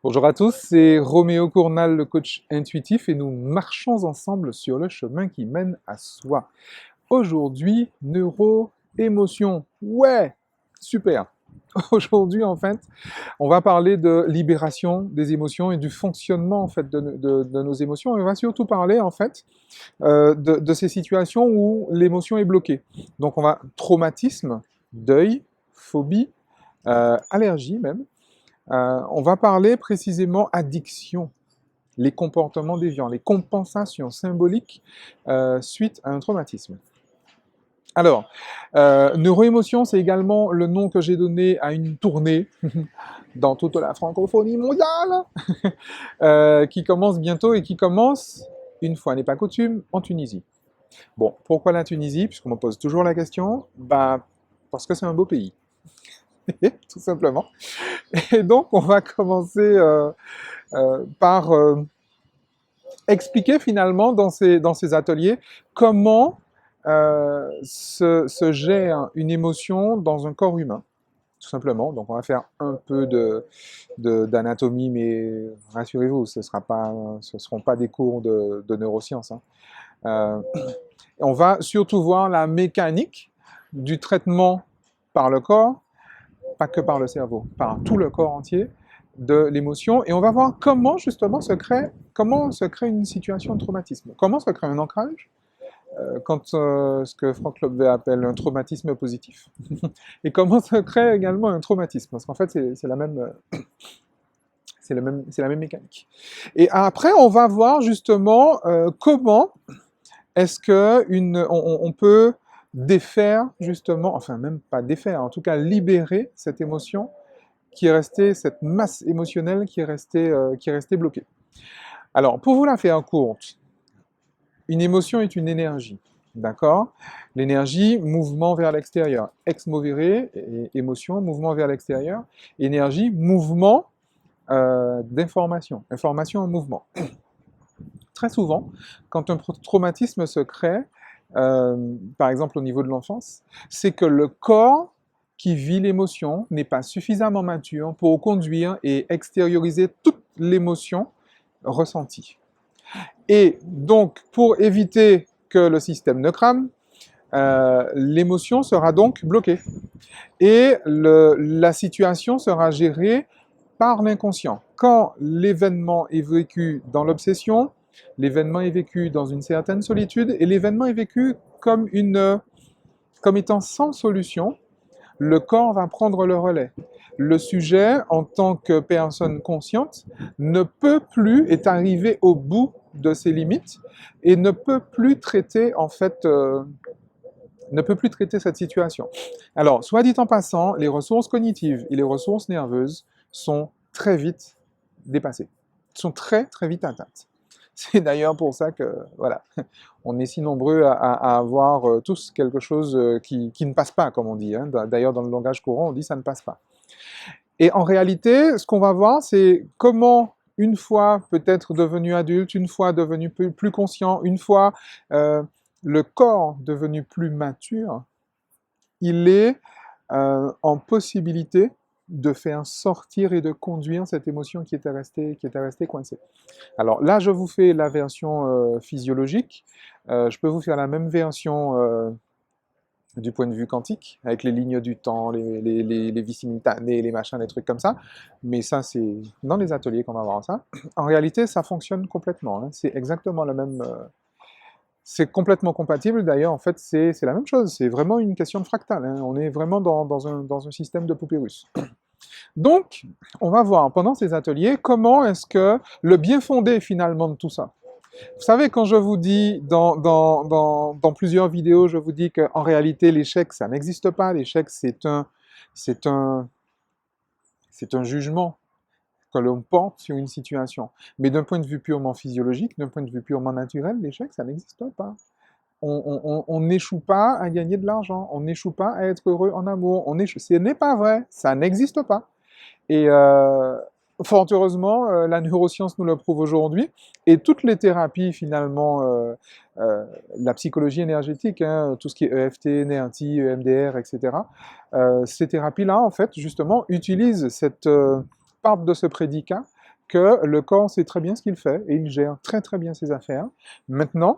Bonjour à tous, c'est Roméo Cournal, le coach intuitif, et nous marchons ensemble sur le chemin qui mène à soi. Aujourd'hui, neuro-émotion. Ouais, super. Aujourd'hui, en fait, on va parler de libération des émotions et du fonctionnement en fait de nos émotions. Et on va surtout parler en fait de ces situations où l'émotion est bloquée. Donc, on va traumatisme, deuil, phobie, allergie même. On va parler précisément addiction, les comportements déviants, les compensations symboliques suite à un traumatisme. Alors, neuroémotion, c'est également le nom que j'ai donné à une tournée dans toute la francophonie mondiale, qui commence bientôt et qui commence, une fois n'est pas coutume, en Tunisie. Bon, pourquoi la Tunisie? Puisqu'on me pose toujours la question, bah, parce que c'est un beau pays, tout simplement. Et donc, on va commencer par expliquer finalement dans ces ateliers comment se gère une émotion dans un corps humain, tout simplement. Donc on va faire un peu d'anatomie, mais rassurez-vous, ce ne seront pas des cours de neurosciences, hein. Euh, on va surtout voir la mécanique du traitement par le corps, pas que par le cerveau, par tout le corps entier de l'émotion, et on va voir comment se crée une situation de traumatisme, comment se crée un ancrage, quand ce que Frank Lobvet appelle un traumatisme positif, et comment se crée également un traumatisme, parce qu'en fait c'est la même, c'est la même mécanique. Et après on va voir justement comment est-ce que on peut défaire justement, enfin même pas défaire, en tout cas libérer cette émotion qui est restée, cette masse émotionnelle qui est restée bloquée. Alors, pour vous la faire courte, une émotion est une énergie, d'accord? L'énergie, mouvement vers l'extérieur. Ex movere, émotion, mouvement vers l'extérieur. Énergie, mouvement d'information. Information en mouvement. Très souvent, quand un traumatisme se crée, par exemple au niveau de l'enfance, c'est que le corps qui vit l'émotion n'est pas suffisamment mature pour conduire et extérioriser toute l'émotion ressentie. Et donc, pour éviter que le système ne crame, l'émotion sera donc bloquée. Et la situation sera gérée par l'inconscient. Quand l'événement est vécu dans l'obsession, l'événement est vécu dans une certaine solitude, et l'événement est vécu comme étant sans solution, le corps va prendre le relais. Le sujet, en tant que personne consciente, ne peut plus, est arrivé au bout de ses limites et ne peut plus traiter, en fait, ne peut plus traiter cette situation. Alors, soit dit en passant, les ressources cognitives et les ressources nerveuses sont très vite dépassées, sont très très vite atteintes. C'est d'ailleurs pour ça que, voilà, on est si nombreux à avoir tous quelque chose qui ne passe pas, comme on dit, hein. D'ailleurs, dans le langage courant, on dit ça ne passe pas. Et en réalité, ce qu'on va voir, c'est comment, une fois peut-être devenu adulte, une fois devenu plus conscient, une fois le corps devenu plus mature, il est en possibilité de faire sortir et de conduire cette émotion qui était restée coincée. Alors là, je vous fais la version physiologique. Je peux vous faire la même version du point de vue quantique, avec les lignes du temps, les vis simultanées, les machins, les trucs comme ça. Mais ça, c'est dans les ateliers qu'on va voir ça. En réalité, ça fonctionne complètement, hein. C'est exactement le même. C'est complètement compatible. D'ailleurs, en fait, c'est la même chose. C'est vraiment une question de fractal, hein. On est vraiment dans un système de poupée russe. Donc, on va voir pendant ces ateliers comment est-ce que le bien fondé finalement de tout ça. Vous savez, quand je vous dis dans plusieurs vidéos, je vous dis qu'en réalité, l'échec, ça n'existe pas. L'échec, c'est un, c'est un jugement que l'on porte sur une situation. Mais d'un point de vue purement physiologique, d'un point de vue purement naturel, l'échec, ça n'existe pas. On n'échoue pas à gagner de l'argent, on n'échoue pas à être heureux en amour, ce n'est pas vrai, ça n'existe pas. Et fort heureusement, la neuroscience nous le prouve aujourd'hui, et toutes les thérapies finalement, la psychologie énergétique, hein, tout ce qui est EFT, NERTI, EMDR, etc., ces thérapies-là, en fait, justement, utilisent cette part de ce prédicat que le corps sait très bien ce qu'il fait et il gère très très bien ses affaires. Maintenant,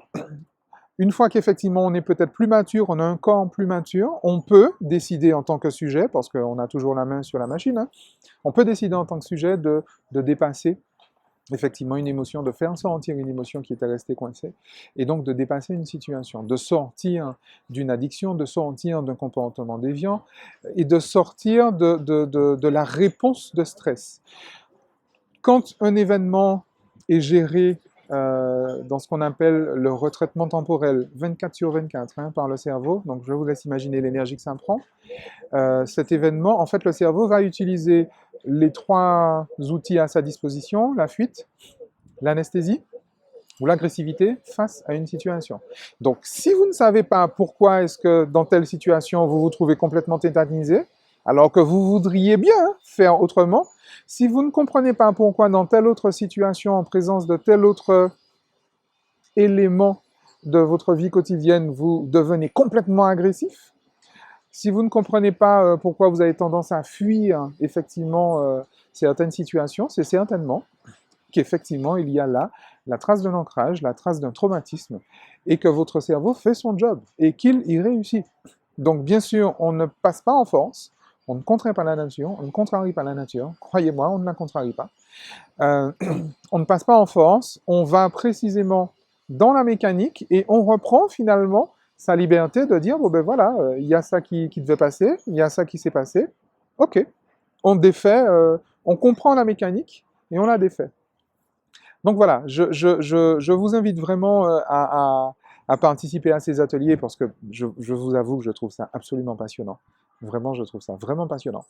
une fois qu'effectivement on est peut-être plus mature, on a un corps plus mature, on peut décider en tant que sujet, parce qu'on a toujours la main sur la machine, hein, on peut décider en tant que sujet de dépasser effectivement une émotion, de faire sortir une émotion qui était restée coincée, et donc de dépasser une situation, de sortir d'une addiction, de sortir d'un comportement déviant, et de sortir de la réponse de stress. Quand un événement est géré dans ce qu'on appelle le retraitement temporel 24 sur 24 hein, par le cerveau, donc je vous laisse imaginer l'énergie que ça prend, cet événement, en fait, le cerveau va utiliser les trois outils à sa disposition, la fuite, l'anesthésie ou l'agressivité face à une situation. Donc, si vous ne savez pas pourquoi est-ce que dans telle situation vous vous trouvez complètement tétanisé, alors que vous voudriez bien faire autrement, si vous ne comprenez pas pourquoi dans telle autre situation, en présence de tel autre élément de votre vie quotidienne, vous devenez complètement agressif, si vous ne comprenez pas pourquoi vous avez tendance à fuir effectivement certaines situations, c'est certainement qu'effectivement il y a là la trace d'un ancrage, la trace d'un traumatisme, et que votre cerveau fait son job et qu'il y réussit. Donc bien sûr, on ne passe pas en force, on ne contraint pas la nature, on ne contrarie pas la nature, croyez-moi, on ne la contrarie pas. Euh, on ne passe pas en force, on va précisément dans la mécanique et on reprend finalement sa liberté de dire, bon ben voilà, il y a ça qui devait passer, il y a ça qui s'est passé, ok, on défait, on comprend la mécanique et on la défait. Donc voilà, je vous invite vraiment à participer à ces ateliers parce que je vous avoue que je trouve ça absolument passionnant. Vraiment, je trouve ça vraiment passionnant.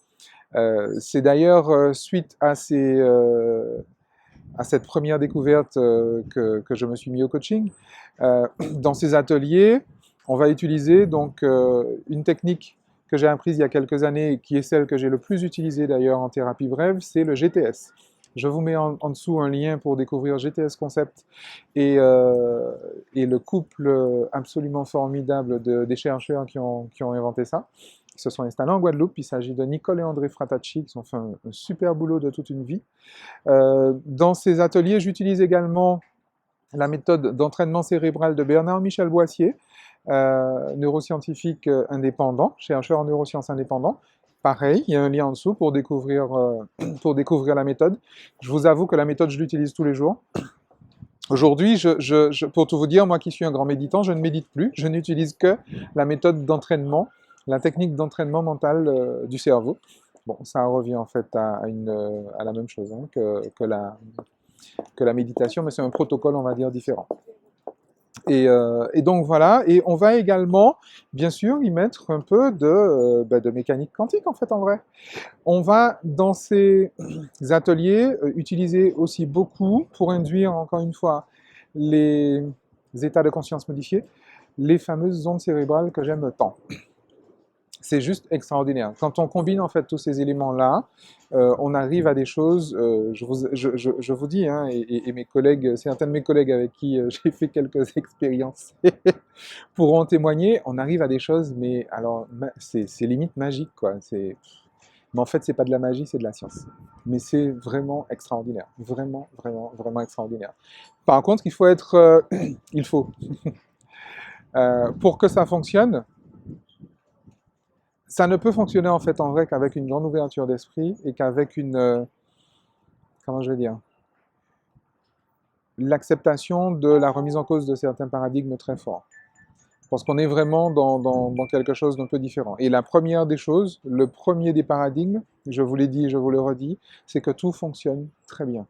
C'est d'ailleurs suite à cette première découverte que je me suis mis au coaching. Dans ces ateliers, on va utiliser donc une technique que j'ai apprise il y a quelques années et qui est celle que j'ai le plus utilisée d'ailleurs en thérapie brève, c'est le GTS. Je vous mets en dessous un lien pour découvrir GTS Concept et le couple absolument formidable des chercheurs qui ont inventé ça, qui se sont installés en Guadeloupe. Il s'agit de Nicole et André Fratacci, qui ont fait un super boulot de toute une vie. Dans ces ateliers, j'utilise également la méthode d'entraînement cérébral de Bernard-Michel Boissier, neuroscientifique indépendant, chercheur en neurosciences indépendant. Pareil, il y a un lien en dessous pour découvrir la méthode. Je vous avoue que la méthode, je l'utilise tous les jours. Aujourd'hui, pour tout vous dire, moi qui suis un grand méditant, je ne médite plus. Je n'utilise que la méthode d'entraînement, la technique d'entraînement mental du cerveau. Bon, ça revient en fait à la même chose hein, que la méditation, mais c'est un protocole, on va dire, différent. Et donc voilà, et on va également, bien sûr, y mettre un peu de mécanique quantique, en fait, en vrai. On va, dans ces ateliers, utiliser aussi beaucoup, pour induire, encore une fois, les états de conscience modifiés, les fameuses ondes cérébrales que j'aime tant. C'est juste extraordinaire. Quand on combine en fait tous ces éléments-là, on arrive à des choses, je vous dis, hein, et mes collègues, certains de mes collègues avec qui j'ai fait quelques expériences pourront témoigner, on arrive à des choses, mais alors, c'est limite magique, quoi. Mais en fait, c'est pas de la magie, c'est de la science. Mais c'est vraiment extraordinaire. Vraiment, vraiment, vraiment extraordinaire. Par contre, il faut être... il faut. Pour que ça fonctionne, ça ne peut fonctionner en fait en vrai qu'avec une grande ouverture d'esprit et qu'avec comment je vais dire, l'acceptation de la remise en cause de certains paradigmes très forts. Parce qu'on est vraiment dans quelque chose d'un peu différent. Et la première des choses, le premier des paradigmes, je vous l'ai dit et je vous le redis, c'est que tout fonctionne très bien.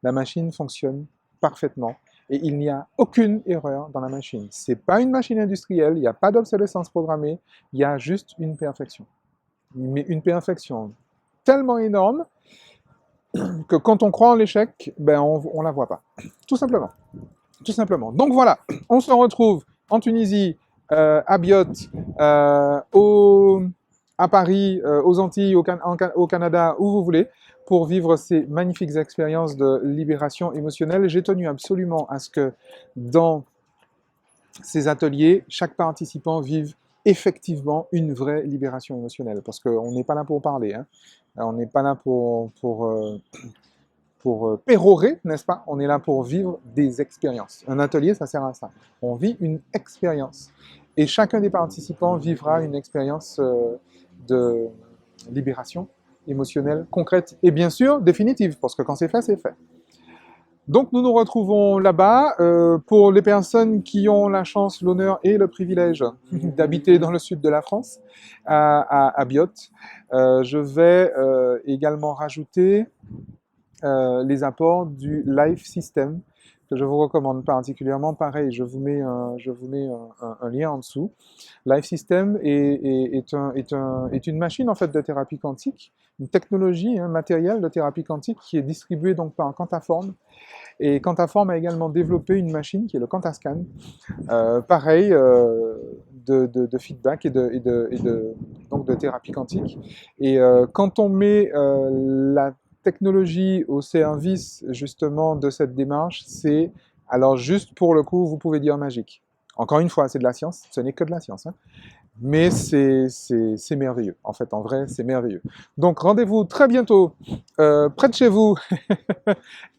La machine fonctionne parfaitement et il n'y a aucune erreur dans la machine. C'est pas une machine industrielle, il n'y a pas d'obsolescence programmée, il y a juste une perfection. Mais une perfection tellement énorme que quand on croit en l'échec, ben on la voit pas. Tout simplement. Tout simplement. Donc voilà, on se retrouve en Tunisie, à Biot, à Paris, aux Antilles, au Canada, où vous voulez, pour vivre ces magnifiques expériences de libération émotionnelle. J'ai tenu absolument à ce que dans ces ateliers, chaque participant vive effectivement une vraie libération émotionnelle, parce qu'on n'est pas là pour parler, hein. On n'est pas là pérorer, n'est-ce pas? On est là pour vivre des expériences. Un atelier, ça sert à ça. On vit une expérience. Et chacun des participants vivra une expérience de libération émotionnelle, concrète et bien sûr définitive, parce que quand c'est fait, c'est fait. Donc nous nous retrouvons là-bas. Pour les personnes qui ont la chance, l'honneur et le privilège d'habiter dans le sud de la France, à Biot, je vais également rajouter les apports du Life System que je vous recommande particulièrement. Pareil, je vous mets un lien en dessous. Life System est une machine en fait de thérapie quantique, une technologie matérielle de thérapie quantique qui est distribuée donc par Quantaform. Et Quantaform a également développé une machine qui est le Quantascan, pareil, de feedback donc de thérapie quantique. Et quand on met la technologie au service justement de cette démarche, c'est, alors juste pour le coup, vous pouvez dire magique. Encore une fois, c'est de la science, ce n'est que de la science, hein. Mais c'est merveilleux, en fait, en vrai, c'est merveilleux. Donc rendez-vous très bientôt, près de chez vous,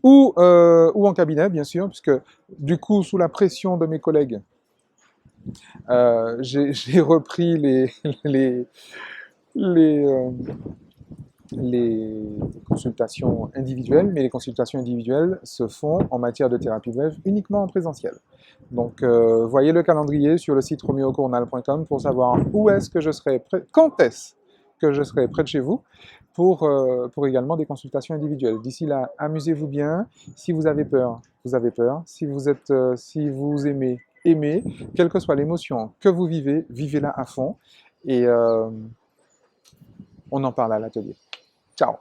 ou en cabinet, bien sûr, puisque du coup, sous la pression de mes collègues, j'ai repris les, les, euh, les consultations individuelles, mais les consultations individuelles se font en matière de thérapie brève uniquement en présentiel. Donc, voyez le calendrier sur le site romeocournal.com pour savoir où est-ce que je serai prêt, quand est-ce que je serai près de chez vous pour également des consultations individuelles. D'ici là, amusez-vous bien. Si vous avez peur, vous avez peur. Si si vous aimez, aimez. Quelle que soit l'émotion que vous vivez, vivez-la à fond. Et on en parle à l'atelier. Ciao!